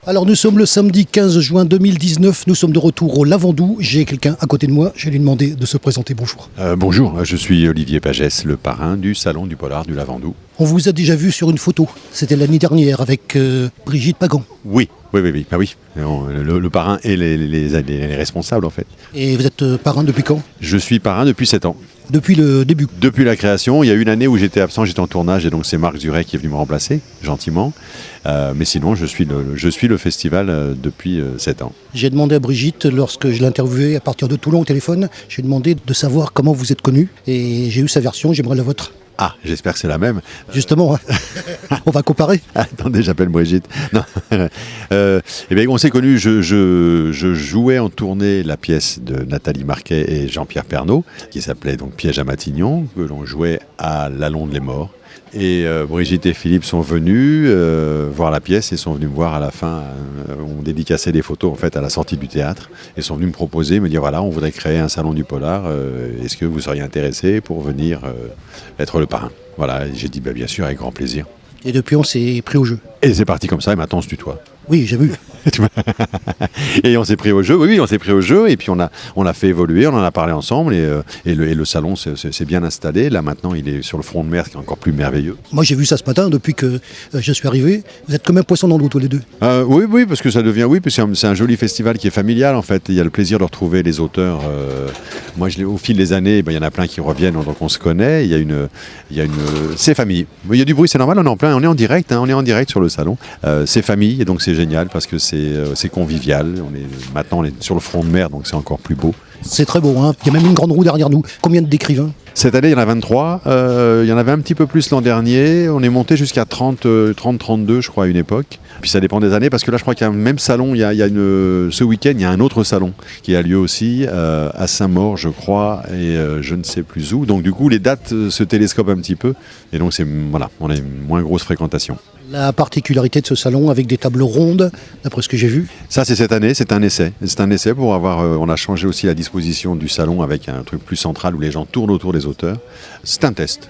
Alors nous sommes le samedi 15 juin 2019, nous sommes de retour au Lavandou. J'ai quelqu'un à côté de moi, je vais lui demander de se présenter. Bonjour. Bonjour, je suis Olivier Pagès, le parrain du Salon du Polar du Lavandou. On vous a déjà vu sur une photo, c'était l'année dernière avec Brigitte Pagan. Oui. Ah oui. Le parrain et les responsables en fait. Et vous êtes parrain depuis quand? Je suis parrain depuis 7 ans. Depuis le début? Depuis la création, il y a eu une année où j'étais absent, j'étais en tournage et donc c'est Marc Zuret qui est venu me remplacer, gentiment. Mais sinon, je suis le festival depuis 7 ans. J'ai demandé à Brigitte, lorsque je l'ai interviewée à partir de Toulon au téléphone, j'ai demandé de savoir comment vous êtes connu et j'ai eu sa version, j'aimerais la vôtre. Ah, j'espère que c'est la même. Justement, on va comparer. Attendez, j'appelle Brigitte. Non. Eh bien, on s'est connus, je jouais en tournée la pièce de Nathalie Marquet et Jean-Pierre Pernaut, qui s'appelait donc Piège à Matignon, que l'on jouait à La Londe-les-Morts. Et Brigitte et Philippe sont venus voir la pièce et sont venus me voir à la fin. On dédicaçait des photos en fait à la sortie du théâtre et sont venus me proposer, me dire voilà, on voudrait créer un salon du polar. Est-ce que vous seriez intéressé pour venir être le parrain? Voilà, et j'ai dit bien sûr, avec grand plaisir. Et depuis, on s'est pris au jeu. Et c'est parti comme ça, et maintenant on se tutoie. Oui, j'ai vu. Et on s'est pris au jeu, oui, on s'est pris au jeu, et puis on l'a fait évoluer, on en a parlé ensemble, et le salon s'est bien installé. Là maintenant, il est sur le front de mer, ce qui est encore plus merveilleux. Moi, j'ai vu ça ce matin, depuis que je suis arrivé. Vous êtes comme un poisson dans l'eau, tous les deux. Oui, parce que ça devient, parce que c'est un joli festival qui est familial, en fait. Il y a le plaisir de retrouver les auteurs. Moi, au fil des années, il y en a plein qui reviennent, donc on se connaît. C'est famille. Il y a du bruit, c'est normal, on est en direct, on est en direct sur le salon. C'est famille, et donc c'est génial, parce que c'est convivial. Maintenant, on est sur le front de mer, donc c'est encore plus beau. C'est très beau, hein. Il y a même une grande roue derrière nous. Combien d'écrivains? Cette année, il y en a 23. Il y en avait un petit peu plus l'an dernier. On est monté jusqu'à 30-32, je crois, à une époque. Puis ça dépend des années, parce que là, je crois qu'il y a un même salon. Ce week-end, il y a un autre salon qui a lieu aussi à Saint-Maur, je crois, et je ne sais plus où. Donc du coup, les dates se télescopent un petit peu. Et donc, on a une moins grosse fréquentation. La particularité de ce salon, avec des tables rondes, d'après ce que j'ai vu. Ça, c'est cette année, c'est un essai. C'est un essai pour avoir... on a changé aussi la disposition du salon avec un truc plus central où les gens tournent autour des auteurs. C'est un test.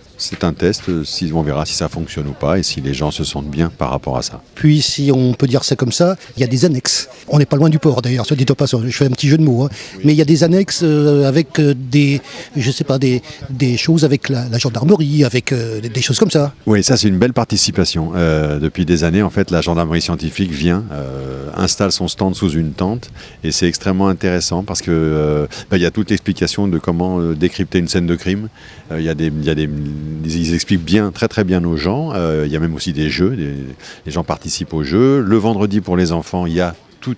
On verra si ça fonctionne ou pas et si les gens se sentent bien par rapport à ça. Puis, si on peut dire ça comme ça, il y a des annexes. On n'est pas loin du port, d'ailleurs, soit dit au passage. Je fais un petit jeu de mots. Oui. Mais il y a des annexes avec des choses avec la gendarmerie, avec des choses comme ça. Oui, ça, c'est une belle participation. Depuis des années, en fait, la gendarmerie scientifique vient, installe son stand sous une tente et c'est extrêmement intéressant parce que il y a toute l'explication de comment décrypter une scène de crime. Ils expliquent très très bien aux gens. Il y a même aussi des jeux, les gens participent aux jeux. Le vendredi pour les enfants, il y a tout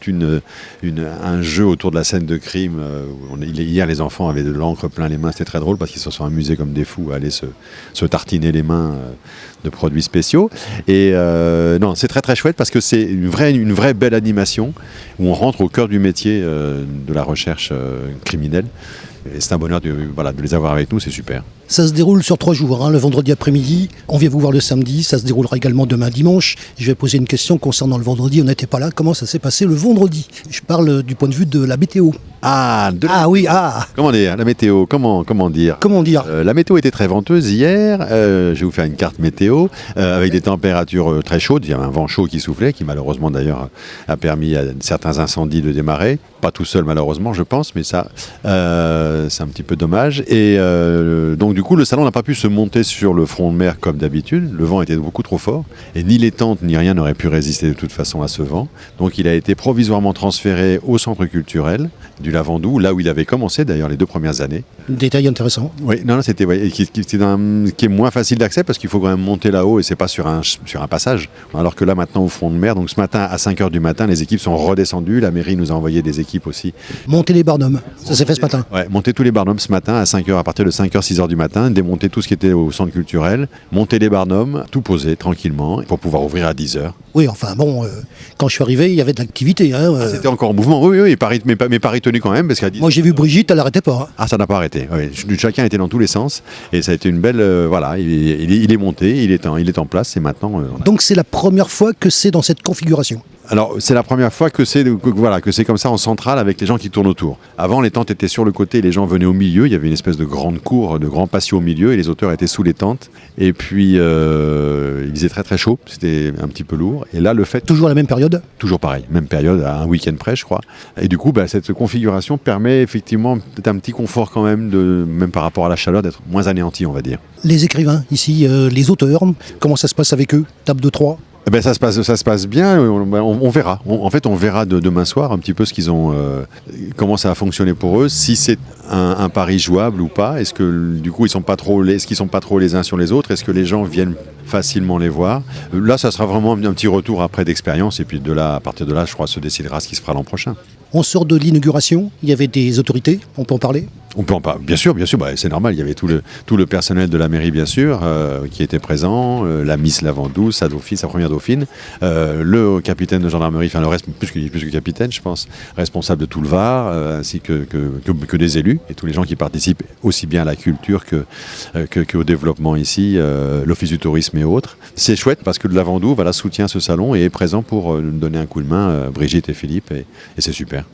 un jeu autour de la scène de crime. Hier, les enfants avaient de l'encre plein les mains. C'était très drôle parce qu'ils se sont amusés comme des fous à aller se tartiner les mains de produits spéciaux. Et non, c'est très très chouette parce que c'est une vraie belle animation où on rentre au cœur du métier de la recherche criminelle. Et c'est un bonheur de les avoir avec nous, c'est super. Ça se déroule sur 3 jours, hein, le vendredi après-midi. On vient vous voir le samedi, ça se déroulera également demain dimanche. Je vais poser une question concernant le vendredi, on n'était pas là. Comment ça s'est passé le vendredi? Je parle du point de vue de la météo. Comment dire, la météo, comment dire la météo était très venteuse hier. Je vais vous faire une carte météo avec des températures très chaudes. Il y avait un vent chaud qui soufflait, qui malheureusement d'ailleurs a permis à certains incendies de démarrer. Pas tout seul malheureusement, je pense, mais ça, c'est un petit peu dommage. Et donc du coup, le salon n'a pas pu se monter sur le front de mer comme d'habitude. Le vent était beaucoup trop fort et ni les tentes ni rien n'aurait pu résister de toute façon à ce vent. Donc il a été provisoirement transféré au centre culturel du Lavandou, là où il avait commencé d'ailleurs les 2 premières années. Détail intéressant. Oui, c'était qui est moins facile d'accès parce qu'il faut quand même monter là-haut et c'est pas sur un passage. Alors que là maintenant au front de mer, donc ce matin à 5h du matin, les équipes sont redescendues. La mairie nous a envoyé des équipes aussi. Monter les barnums, ça s'est fait ce matin. Ouais, monter tous les barnums ce matin à 5h, à partir de 5h, 6h du matin, démonter tout ce qui était au centre culturel, monter les barnums, tout poser tranquillement pour pouvoir ouvrir à 10h. Oui, enfin bon, quand je suis arrivé, il y avait de l'activité. C'était encore en mouvement, oui, mais Paris tenu quand même. Parce qu'à 10h, moi j'ai vu Brigitte, elle n'arrêtait pas. Ah, ça n'a pas arrêté. Oui. Chacun était dans tous les sens et ça a été une belle... il est monté, il est en place et maintenant... Donc c'est la première fois que c'est dans cette configuration? Alors, c'est la première fois que c'est comme ça en centrale avec les gens qui tournent autour. Avant, les tentes étaient sur le côté, les gens venaient au milieu. Il y avait une espèce de grande cour, de grand patio au milieu et les auteurs étaient sous les tentes. Et puis, il faisait très très chaud, c'était un petit peu lourd. Et là, le fait... Toujours à la même période? Toujours pareil, même période, à un week-end près, je crois. Et du coup, cette configuration permet effectivement peut-être un petit confort quand même, même par rapport à la chaleur, d'être moins anéanti, on va dire. Les écrivains, ici, les auteurs, comment ça se passe avec eux? Table de 3? Ça se passe bien, on verra. On verra demain soir un petit peu comment ça a fonctionné pour eux, si c'est un pari jouable ou pas. Est-ce que du coup ils sont pas trop les uns sur les autres? Est-ce que les gens viennent facilement les voir? Là, ça sera vraiment un petit retour après d'expérience et puis à partir de là, je crois, se décidera ce qui se fera l'an prochain. On sort de l'inauguration, il y avait des autorités, on peut en parler? On peut en parler, bien sûr, c'est normal. Il y avait tout le personnel de la mairie, bien sûr, qui était présent, la Miss Lavandou, sa première dauphine, le capitaine de gendarmerie, enfin le reste, plus que capitaine, je pense, responsable de tout le Var, ainsi que des élus et tous les gens qui participent aussi bien à la culture qu'au développement ici, l'office du tourisme et autres. C'est chouette parce que le Lavandou soutient ce salon et est présent pour nous donner un coup de main, Brigitte et Philippe, et c'est super.